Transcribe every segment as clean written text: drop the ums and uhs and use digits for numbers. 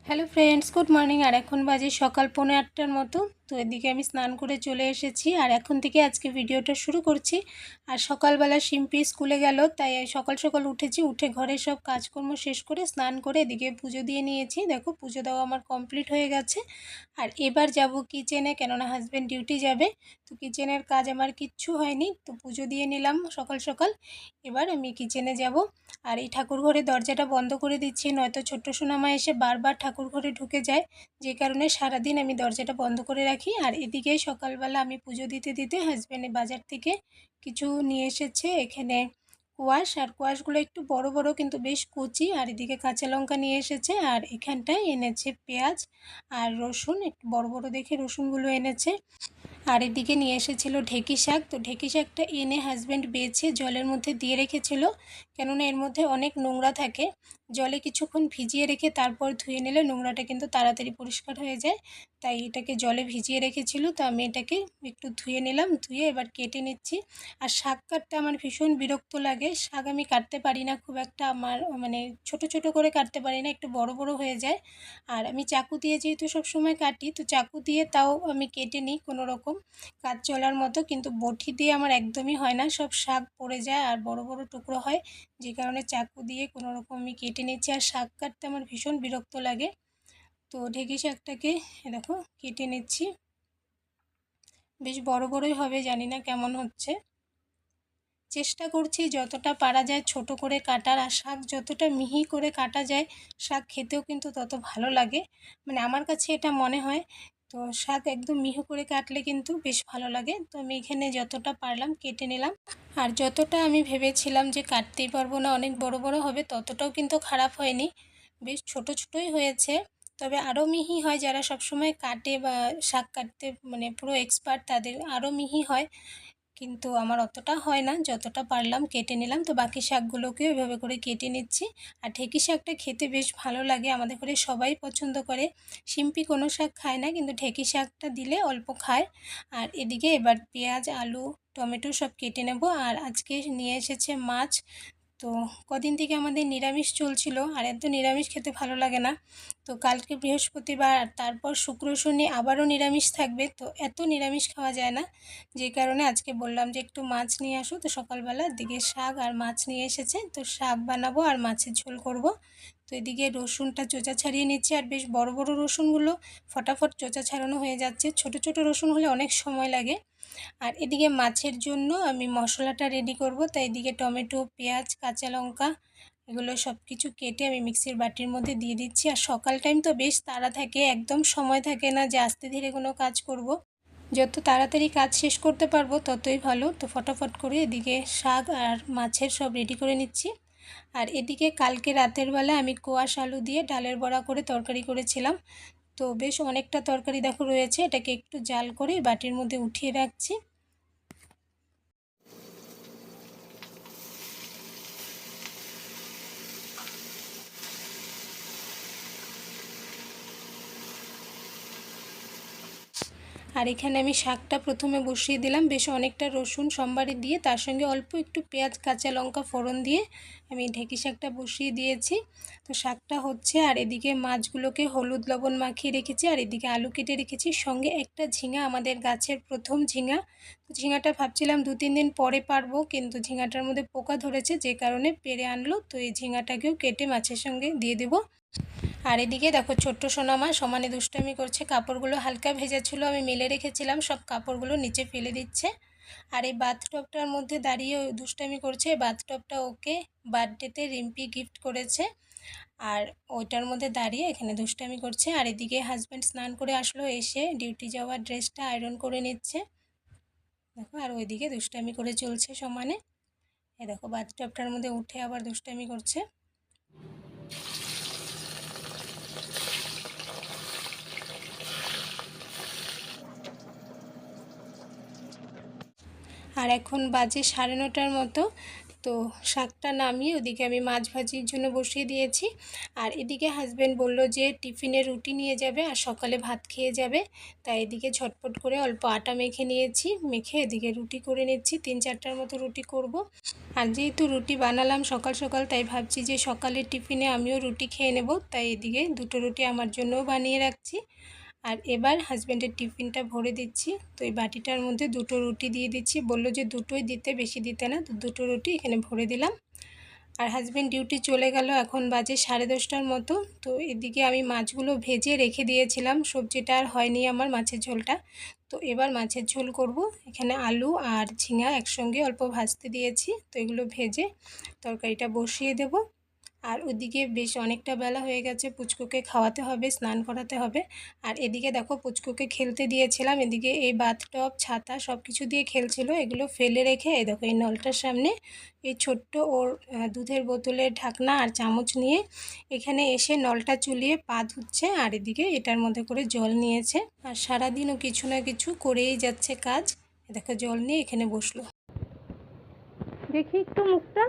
Hello friends, good morning. আর এখন বাজে সকাল 8:45টার মতো। তো এদিকে আমি স্নান করে চলে এসেছি আর এখন থেকে আজকে ভিডিওটা শুরু করছি। আর সকালবেলা শিম্পি স্কুলে গেল, তাই সকাল সকাল উঠেছি, উঠে ঘরের সব কাজকর্ম শেষ করে স্নান করে এদিকে পুজো দিয়ে নিয়েছি। দেখো পুজো দেওয়া আমার কমপ্লিট হয়ে গেছে। আর এবার যাব কিচেনে, কেননা হাজব্যান্ড ডিউটি যাবে। তো কিচেনের কাজ আমার কিচ্ছু হয়নি, তো পুজো দিয়ে নিলাম সকাল সকাল। এবার আমি কিচেনে যাব। আর এই ঠাকুর ঘরের দরজাটা বন্ধ করে দিচ্ছি, নয়তো ছোট্ট সোনামা এসে বারবার ঠাকুর ঘরে ঢুকে যায়, যে কারণে সারাদিন আমি দরজাটা বন্ধ করে রাখি। আর এদিকে সকালবেলা আমি পুজো দিতে দিতে হাজব্যান্ড বাজার থেকে কিছু নিয়ে এসেছে। এখানে কোয়াশ, আর কোয়াশগুলো একটু বড় বড় কিন্তু বেশ কচি। আর এদিকে কাঁচা লঙ্কা নিয়ে এসেছে, আর এখানটায় এনেছে পেঁয়াজ আর রসুন, একটু বড় বড় দেখে রসুনগুলো এনেছে। আর এদিকে নিয়ে এসেছিলো ঢেঁকি শাক। তো ঢেঁকি শাকটা এনে হাজব্যান্ড বেছে জলের মধ্যে দিয়ে রেখেছিল, কেননা এর মধ্যে অনেক নোংরা থাকে। জলে কিছুক্ষণ ভিজিয়ে রেখে তারপর ধুয়ে নিলে নোংরাটা কিন্তু তাড়াতাড়ি পরিষ্কার হয়ে যায়। তাই এটাকে জলে ভিজিয়ে রেখেছিল, তো আমি এটাকে একটু ধুয়ে নিলাম, ধুয়ে এবার কেটে নিচ্ছি। আর শাক কাটতে আমার ভীষণ বিরক্ত লাগে, শাক আমি কাটতে পারি না খুব একটা, আমার মানে ছোট ছোট করে কাটতে পারি না, একটু বড় বড় হয়ে যায়। আর আমি চাকু দিয়ে যেহেতু সবসময় কাটি, তো চাকু দিয়ে তাও আমি কেটে নিই কোনো রকম কাজ চলার মতো, কিন্তু বটি দিয়ে আমার একদমই হয় না, সব শাক পড়ে যায় আর বড় বড় টুকরো হয়, যে কারণে চাকু দিয়ে কোনো রকম আমি কেটে নিচ্ছি। আর শাক কাটতে আমার ভীষণ বিরক্ত লাগে। তো ঢেঁকি শাকটাকে দেখো কেটে নিচ্ছি, বেশ বড় বড়ই হবে, জানি না কেমন হচ্ছে। চেষ্টা করছি যতটা পারা যায় ছোট করে কাটার, আর শাক যতটা মিহি করে কাটা যায় শাক খেতেও কিন্তু তত ভালো লাগে, মানে আমার কাছে এটা মনে হয়। তো শাক একদম মিহি করে কাটলে কিন্তু বেশ ভালো লাগে। তো আমি এখানে যতটা পারলাম কেটে নিলাম। আর যতটা আমি ভেবেছিলাম যে কাটতেই পারবো না, অনেক বড় বড় হবে, ততটাও কিন্তু খারাপ হয়নি, বেশ ছোট ছোটই হয়েছে। তবে আরও মিহি হয় যারা সবসময় কাটে বা শাক কাটতে মানে পুরো এক্সপার্ট, তাদের আরও মিহি হয়, কিন্তু আমার অতটা হয় না। যতটা পারলাম কেটে নিলাম। তো বাকি শাকগুলোকেও এভাবে করে কেটে নিচ্ছি। আর ঢেঁকি শাকটা খেতে বেশ ভালো লাগে, আমাদের ঘরে সবাই পছন্দ করে। শিম্পি কোনো শাক খায় না, কিন্তু ঢেঁকি শাকটা দিলে অল্প খায়। আর এদিকে এবার পেঁয়াজ, আলু, টমেটো সব কেটে নেব। আর আজকে নিয়ে এসেছে মাছ। তো কদিন থেকে আমাদের নিরামিষ চলছিল, আর এত নিরামিষ খেতে ভালো লাগে না। তো কালকে বৃহস্পতিবার, তারপর শুক্র শনি আবারও নিরামিষ থাকবে, তো এত নিরামিষ খাওয়া যায় না, যে কারণে আজকে বললাম যে একটু মাছ নিয়ে আসো। তো সকালবেলা দিকে শাক আর মাছ নিয়ে এসেছে, তো শাক বানাবো আর মাছের ঝোল করব। তো এদিকে রসুনটা চোচা ছাড়িয়ে নিচ্ছি, আর বেশ বড় বড় রসুনগুলো ফটাফট চোচা ছাড়ানো হয়ে যাচ্ছে, ছোট ছোট রসুন হলে অনেক সময় লাগে। আর এদিকে মাছের জন্য আমি মশলাটা রেডি করব, তাই এদিকে টমেটো, পেঁয়াজ, কাঁচা লঙ্কা এগুলো সব কিছু কেটে আমি মিক্সির বাটির মধ্যে দিয়ে দিচ্ছি। আর সকাল টাইম তো বেশ তাড়া থাকে, একদম সময় থাকে না যে আস্তে ধীরে কোনো কাজ করব। যত তাড়াতাড়ি কাজ শেষ করতে পারবো ততই ভালো। তো ফটাফট করে এদিকে শাক আর মাছের সব রেডি করে নিচ্ছি। আর এদিকে কালকে রাতের বেলা আমি কোয়াশ আলু দিয়ে ডালের বড়া করে তরকারি করেছিলাম। তো বেশ অনেকটা তরকারি দেখো রয়েছে, এটাকে একটু জাল করে বাটির মধ্যে উঠিয়ে রাখছি। আর এখানে আমি শাকটা প্রথমে বসিয়ে দিলাম, বেশ অনেকটা রসুন সোমবারে দিয়ে তার সঙ্গে অল্প একটু পেঁয়াজ, কাঁচা লঙ্কা ফোড়ন দিয়ে আমি ঢেঁকি শাকটা বসিয়ে দিয়েছি। তো শাকটা হচ্ছে, আর এদিকে মাছগুলোকে হলুদ লবণ মাখিয়ে রেখেছি, আর এদিকে আলু কেটে রেখেছি, সঙ্গে একটা ঝিঙা, আমাদের গাছের প্রথম ঝিঙা। তো ঝিঙাটা ভাবছিলাম 2-3 দিন পরে পারবো, কিন্তু ঝিঙাটার মধ্যে পোকা ধরেছে, যে কারণে পেরে আনলো। তো এই ঝিঙাটাকেও কেটে মাছের সঙ্গে দিয়ে দেবো। আর এদিকে দেখো ছোট্ট সোনামা সমানে দুষ্টামি করছে, কাপড়গুলো হালকা ভেজা ছিল, আমি মেলে রেখেছিলাম, সব কাপড়গুলো নিচে ফেলে দিচ্ছে। আর এই বাথটবটার মধ্যে দাঁড়িয়ে দুষ্টামি করছে। এই বাথটবটা ওকে বার্থডেতে রিম্পি গিফট করেছে, আর ওইটার মধ্যে দাঁড়িয়ে এখানে দুষ্টামি করছে। আর এদিকে হাজব্যান্ড স্নান করে আসলো, এসে ডিউটি যাওয়ার ড্রেসটা আয়রন করে নিচ্ছে দেখো। আর ওইদিকে দুষ্টামি করে চলছে সমানে। এ দেখো বাথটবটার মধ্যে উঠে আবার দুষ্টামি করছে। আর এখন বাজে 9:30টার মতো। তো শাকটা নামিয়ে ওদিকে আমি মাছ ভাজির জন্য বসিয়ে দিয়েছি। আর এদিকে হাজব্যান্ড বলল যে টিফিনে রুটি নিয়ে যাবে আর সকালে ভাত খেয়ে যাবে, তাই এদিকে ঝটপট করে অল্প আটা মেখে নিয়েছি, মেখে এদিকে রুটি করে নিচ্ছি। 3-4টার মতো রুটি করব। আর যেহেতু রুটি বানালাম সকাল সকাল, তাই ভাবছি যে সকালের টিফিনে আমিও রুটি খেয়ে নেব, তাই এদিকে 2টো রুটি আমার জন্যও বানিয়ে রাখছি। আর এবার হাজব্যান্ডের টিফিনটা ভরে দিচ্ছি। তো এই বাটিটার মধ্যে 2টো রুটি দিয়ে দিচ্ছি, বললো যে 2টোই দিতে, বেশি দিতে না। তো 2টো রুটি এখানে ভরে দিলাম। আর হাজব্যান্ড ডিউটি চলে গেল, এখন বাজে 10:30টার মতো। তো এদিকে আমি মাছগুলো ভেজে রেখে দিয়েছিলাম, সবজিটা আর হয়নি আমার, মাছের ঝোলটা। তো এবার মাছের ঝোল করব। এখানে আলু আর ঝিঙা একসঙ্গে অল্প ভাজতে দিয়েছি, তো এগুলো ভেজে তরকারিটা বসিয়ে দেব। আর ওদিকে বেশ অনেকটা বেলা হয়ে গেছে, পুচকুকে খাওয়াতে হবে, স্নান করাতে হবে। আর এদিকে দেখো পুচকুকে খেলতে দিয়েছিলাম, এদিকে এই বাথটব ছাতা সব কিছু দিয়ে খেলছিল, এগুলো ফেলে রেখে এই দেখো এই নলটার সামনে এই ছোট্ট ওর দুধের বোতলের ঢাকনা আর চামচ নিয়ে এখানে এসে নলটা চুলিয়ে পা ধুচ্ছে। আর এদিকে এটার মধ্যে করে জল নিয়েছে। আর সারাদিনও কিছু না কিছু করেই যাচ্ছে কাজ। দেখো জল নিয়ে এখানে বসলো। দেখি একটু মুখটা,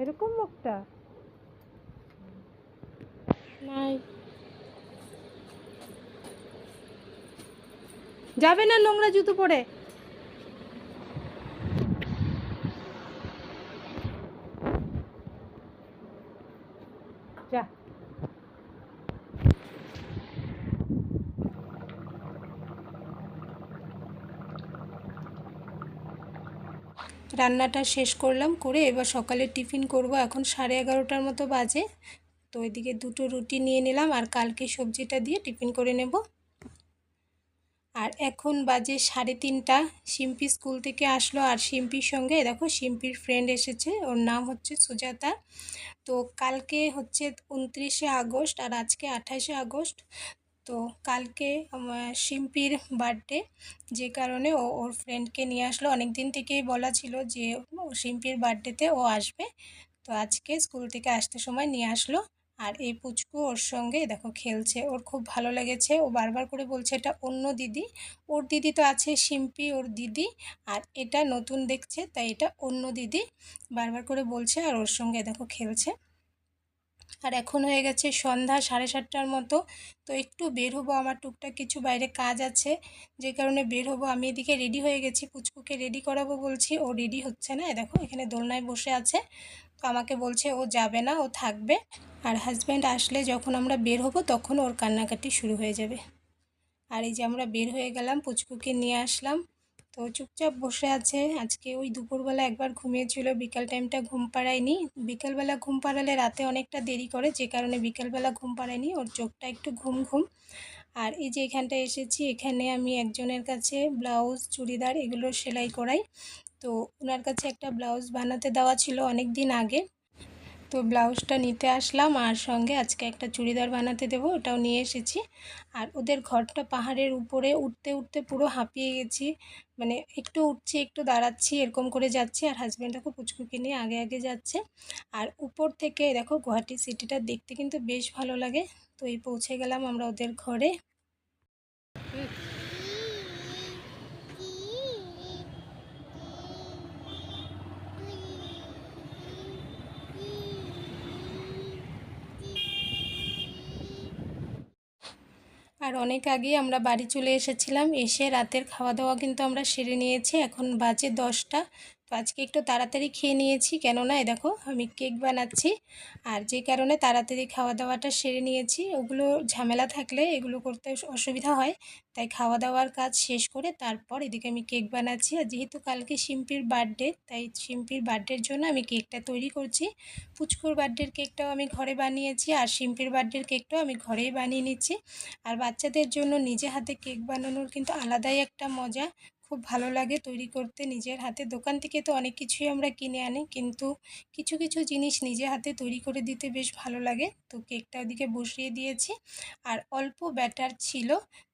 এরকম মুখটা নাই, যাবে না নোংরা জুতো পরে। যা। রান্নাটা শেষ করলাম, করে এবার সকালে টিফিন করব। এখন 11:30টার মতো বাজে। তো এদিকে 2টো রুটি নিয়ে নিলাম আর কালকে সবজিটা দিয়ে টিফিন করে নেব। আর এখন বাজে 3:30। শিম্পি স্কুল থেকে আসলো, আর শিম্পির সঙ্গে দেখো শিম্পির ফ্রেন্ড এসেছে, ওর নাম হচ্ছে সুজাতা। তো কালকে হচ্ছে 29শে আগস্ট আর আজকে 28শে আগস্ট। তো কালকে শিম্পির বার্থডে, যে কারণে ও ওর ফ্রেন্ডকে নিয়ে আসলো। অনেক দিন থেকেই বলা ছিল যে শিম্পির বার্থডেতে ও আসবে, তো আজকে স্কুল থেকে আসতে সময় নিয়ে আসলো। আর এই পুচকু ওর সঙ্গে দেখো খেলছে, ওর খুব ভালো লেগেছে। ও বারবার করে বলছে এটা অন্য দিদি, ওর দিদি তো আছে শিম্পি ওর দিদি, আর এটা নতুন দেখছে তাই এটা অন্য দিদি, বারবার করে বলছে। আর ওর সঙ্গে দেখো খেলছে। আর এখন হয়ে গেছে সন্ধ্যা 7:30টার মতো। তো একটু বের হবো, আমার টুকটাক কিছু বাইরে কাজ আছে, যে কারণে বের হবো। আমি এদিকে রেডি হয়ে গেছি, পুচকুকে রেডি করাবো বলছি, ও রেডি হচ্ছে না। দেখো এখানে দোলনায় বসে আছে, তো আমাকে বলছে ও যাবে না, ও থাকবে। আর হাজব্যান্ড আসলে যখন আমরা বের হবো তখন ওর কান্নাকাটি শুরু হয়ে যাবে। আর এই যে আমরা বের হয়ে গেলাম, পুচকুকে নিয়ে আসলাম। তো চুপচাপ বসে আছে। আজকে ওই দুপুরবেলা একবার ঘুমিয়েছিল, বিকাল টাইমটা ঘুম পাড়ায়নি। বিকালবেলা ঘুম পাড়ালে রাতে অনেকটা দেরি করে, যে কারণে বিকালবেলা ঘুম পাড়ায়নি, ওর চোখটা একটু ঘুম ঘুম। আর এই যে এখানটা এসেছি, এখানে আমি একজনের কাছে ব্লাউজ চুড়িদার এগুলো সেলাই করাই। তো ওনার কাছে একটা ব্লাউজ বানাতে দেওয়া ছিল অনেক দিন আগে, তো ব্লাউজটা নিতে আসলাম। আর সঙ্গে আজকে একটা চুড়িদার বানাতে দেবো, ওটাও নিয়ে এসেছি। আর ওদের ঘরটা পাহাড়ের উপরে, উঠতে উঠতে পুরো হাঁপিয়ে গেছি, মানে একটু উঠছি একটু দাঁড়াচ্ছি এরকম করে যাচ্ছি। আর হাজব্যান্ড দেখো পুচকুকে নিয়ে আগে আগে যাচ্ছে। আর উপর থেকে দেখো গুয়াহাটি সিটিটা দেখতে কিন্তু বেশ ভালো লাগে। তো এই পৌঁছে গেলাম আমরা ওদের ঘরে। আর অনেক আগেই আমরা বাড়ি চলে এসেছিলাম, এসে রাতের খাওয়া দাওয়া কিন্তু আমরা সেরে নিয়েছি। এখন বাজে 10টা। তো আজকে একটু তাড়াতাড়ি খেয়ে নিয়েছি, কেননা এই দেখো আমি কেক বানাচ্ছি, আর যে কারণে তাড়াতাড়ি খাওয়া দাওয়াটা সেরে নিয়েছি। ওগুলো ঝামেলা থাকলে এগুলো করতে অসুবিধা হয়, তাই খাওয়া দাওয়ার কাজ শেষ করে তারপর এদিকে আমি কেক বানাচ্ছি। আর যেহেতু কালকে শিম্পির বার্থডে, তাই শিম্পির বার্থডের জন্য আমি কেকটা তৈরি করছি। পুচকুর বার্থডের কেকটাও আমি ঘরে বানিয়েছি, আর শিম্পির বার্থডের কেকটাও আমি ঘরেই বানিয়ে নিচ্ছি। আর বাচ্চাদের জন্য নিজে হাতে কেক বানানোর কিন্তু আলাদাই একটা মজা, খুব ভালো লাগে তৈরি করতে নিজের হাতে। দোকান থেকে তো অনেক কিছুই আমরা কিনে আনি, কিন্তু কিছু কিছু জিনিস নিজে হাতে তৈরি করে দিতে বেশ ভালো লাগে। তো কেকটা ওদিকে বসিয়ে দিয়েছি, আর অল্প ব্যাটার ছিল,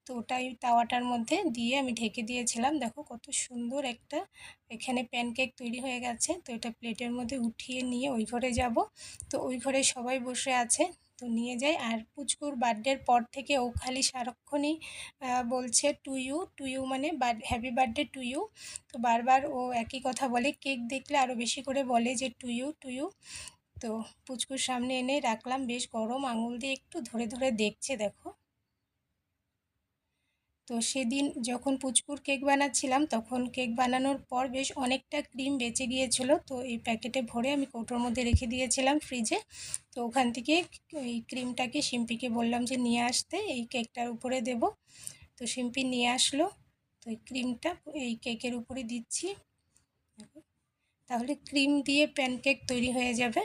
তো ওটাই তাওয়াটার মধ্যে দিয়ে আমি ঢেকে দিয়েছিলাম। দেখো কত সুন্দর একটা এখানে প্যানকেক তৈরি হয়ে গেছে। তো এটা প্লেটের মধ্যে উঠিয়ে নিয়ে ওই ঘরে যাব। তো ওই ঘরে সবাই বসে আছে, তো তো নিয়ে যাই। আর পুচকুর বার্থডের পর থেকে ও খালি সারাক্ষণই বলছে টু ইউ মানে হ্যাপি বার্থডে টু ইউ। তো বারবার ও একই কথা বলে, কেক দেখলে আরও বেশি করে বলে যে টু ইউ। তো পুচকুর সামনে এনে রাখলাম, বেশ গরম, আঙুল দিয়ে একটু ধরে ধরে দেখছে দেখো। তো সেদিন যখন পুচকুর কেক বানাচ্ছিলাম তখন কেক বানানোর পর বেশ অনেকটা ক্রিম বেঁচে গিয়েছিল। তো এই প্যাকেটে ভরে আমি কৌটোর মধ্যে রেখে দিয়েছিলাম ফ্রিজে। তো ওখান থেকে এই ক্রিমটাকে শিম্পিকে বললাম যে নিয়ে আসতে, এই কেকটার উপরে দেব। তো শিম্পি নিয়ে আসলো। তো এই ক্রিমটা এই কেকের উপরে দিচ্ছি, তাহলে ক্রিম দিয়ে প্যানকেক তৈরি হয়ে যাবে।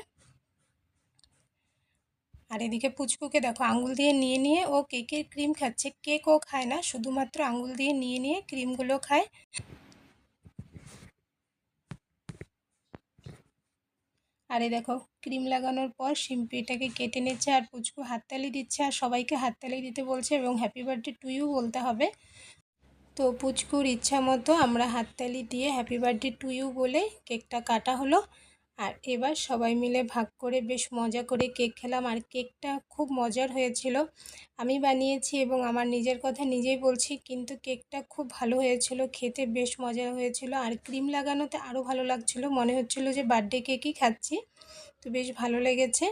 আর এদিকে পুচকুকে দেখো আঙুল দিয়ে নিয়ে ও কেকের ক্রিম খাচ্ছে। কেক ও খায় না, শুধুমাত্র আঙুল দিয়ে নিয়ে ক্রিমগুলো খায়। আর এই দেখো ক্রিম লাগানোর পর শিম্পি এটাকে কেটে নিচ্ছে আর পুচকু হাততালি দিচ্ছে আর সবাইকে হাততালি দিতে বলছে এবং হ্যাপি বার্থডে টু ইউ বলতে হবে। তো পুচকুর ইচ্ছা মতো আমরা হাততালি দিয়ে হ্যাপি বার্থডে টু ইউ বলে কেকটা কাটা হলো। আর এবার সবাই মিলে ভাগ করে বেশ মজা করে কেক খেলাম। আর কেকটা খুব মজার হয়েছিল, আমি বানিয়েছি এবং আমার নিজের কথা নিজেই বলছি, কিন্তু কেকটা খুব ভালো হয়েছিল, খেতে বেশ মজা হয়েছিল। আর ক্রিম লাগানোতে আরও ভালো লাগছিল, মনে হচ্ছিল যে বার্থডে কেকই খাচ্ছি। তো বেশ ভালো লেগেছে।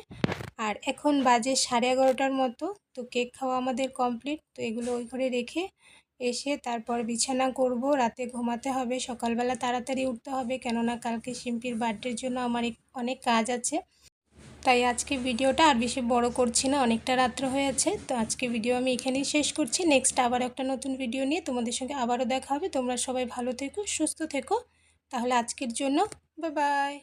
আর এখন বাজে 11:30টার মতো। তো কেক খাওয়া আমাদের কমপ্লিট। তো এগুলো ওই ঘরে রেখে এসে তারপর বিছানা করব, রাতে ঘুমাতে হবে, সকালবেলা তাড়াতাড়ি উঠতে হবে, কেননা কালকে শিম্পির বার্থডের জন্য আমার অনেক কাজ আছে। তাই আজকে ভিডিওটা আর বেশি বড় করছি না, অনেকটা রাত্র হয়েছে। তো আজকে ভিডিও আমি এখানেই শেষ করছি। নেক্সট আবার একটা নতুন ভিডিও নিয়ে তোমাদের সঙ্গে আবারও দেখা হবে। তোমরা সবাই ভালো থেকো, সুস্থ থেকো। তাহলে আজকের জন্য বাই বাই।